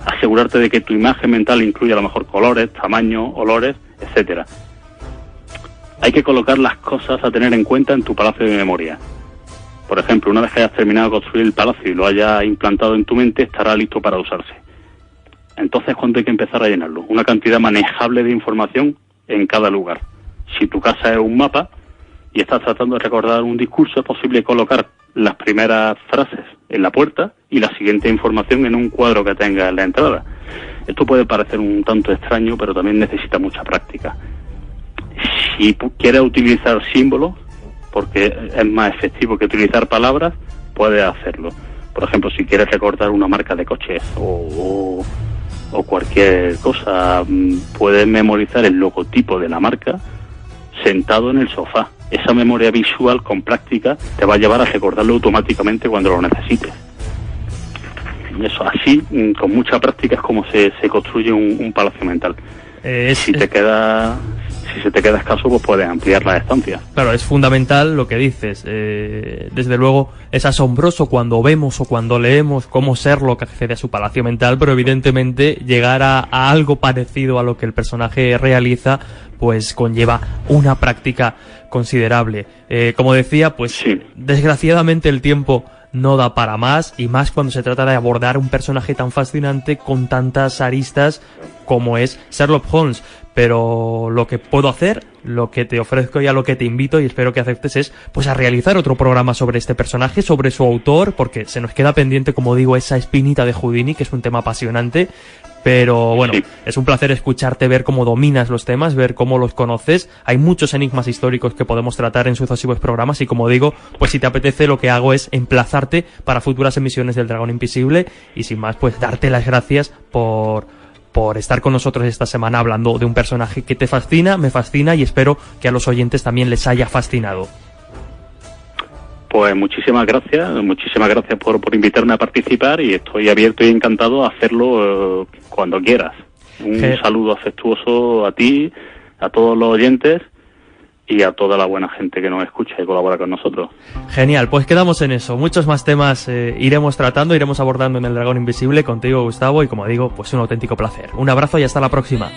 I: asegurarte de que tu imagen mental incluye a lo mejor colores, tamaños, olores, etcétera. Hay que colocar las cosas a tener en cuenta en tu palacio de memoria. Por ejemplo, una vez que hayas terminado de construir el palacio y lo hayas implantado en tu mente, estará listo para usarse. Entonces, ¿cuándo hay que empezar a llenarlo? Una cantidad manejable de información en cada lugar. Si tu casa es un mapa y estás tratando de recordar un discurso, es posible colocar las primeras frases en la puerta y la siguiente información en un cuadro que tenga en la entrada. Esto puede parecer un tanto extraño, pero también necesita mucha práctica. Si quieres utilizar símbolos, porque es más efectivo que utilizar palabras, puedes hacerlo. Por ejemplo, si quieres recordar una marca de coches o cualquier cosa, puedes memorizar el logotipo de la marca sentado en el sofá. Esa memoria visual con práctica te va a llevar a recordarlo automáticamente cuando lo necesites. Y eso así, con mucha práctica, es como se construye un palacio mental. Si se te queda escaso, pues puedes ampliar la estancia.
D: Claro, es fundamental lo que dices. Desde luego es asombroso cuando vemos o cuando leemos cómo Sherlock accede a su palacio mental, pero evidentemente llegar a algo parecido a lo que el personaje realiza, pues conlleva una práctica considerable. Como decía, pues sí, desgraciadamente el tiempo no da para más, y más cuando se trata de abordar un personaje tan fascinante con tantas aristas como es Sherlock Holmes. Pero lo que puedo hacer, lo que te ofrezco y a lo que te invito, y espero que aceptes, es pues a realizar otro programa sobre este personaje, sobre su autor, porque se nos queda pendiente, como digo, esa espinita de Houdini, que es un tema apasionante. Pero bueno, sí, es un placer escucharte, ver cómo dominas los temas, ver cómo los conoces. Hay muchos enigmas históricos que podemos tratar en sucesivos programas, y como digo, pues si te apetece, lo que hago es emplazarte para futuras emisiones del Dragón Invisible, y sin más, pues darte las gracias por estar con nosotros esta semana hablando de un personaje que te fascina, me fascina, y espero que a los oyentes también les haya fascinado.
I: Pues muchísimas gracias por invitarme a participar, y estoy abierto y encantado a hacerlo cuando quieras. Un saludo afectuoso a ti, a todos los oyentes y a toda la buena gente que nos escucha y colabora con nosotros.
D: Genial, pues quedamos en eso. Muchos más temas iremos abordando en el Dragón Invisible contigo, Gustavo, y como digo, pues un auténtico placer. Un abrazo y hasta la próxima.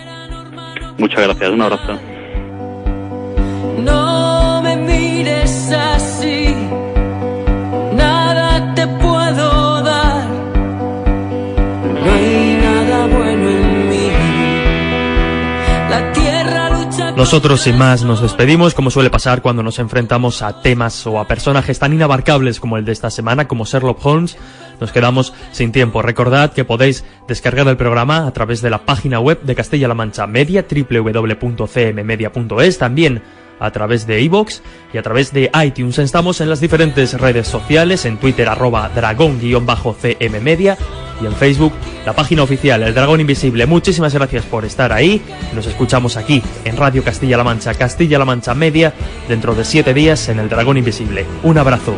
I: Muchas gracias, un abrazo.
L: No me mires así, nada te puedo dar, no hay nada bueno en mí, la tierra lucha.
D: Nosotros sin más nos despedimos, como suele pasar cuando nos enfrentamos a temas o a personajes tan inabarcables como el de esta semana, como Sherlock Holmes. Nos quedamos sin tiempo. Recordad que podéis descargar el programa a través de la página web de Castilla-La Mancha Media, www.cmmedia.es, también a través de iVoox y a través de iTunes. Estamos en las diferentes redes sociales, en Twitter @dragón_cmmedia, y en Facebook la página oficial El Dragón Invisible. Muchísimas gracias por estar ahí. Nos escuchamos aquí en Radio Castilla-La Mancha, Castilla-La Mancha Media, dentro de 7 días en El Dragón Invisible. Un abrazo.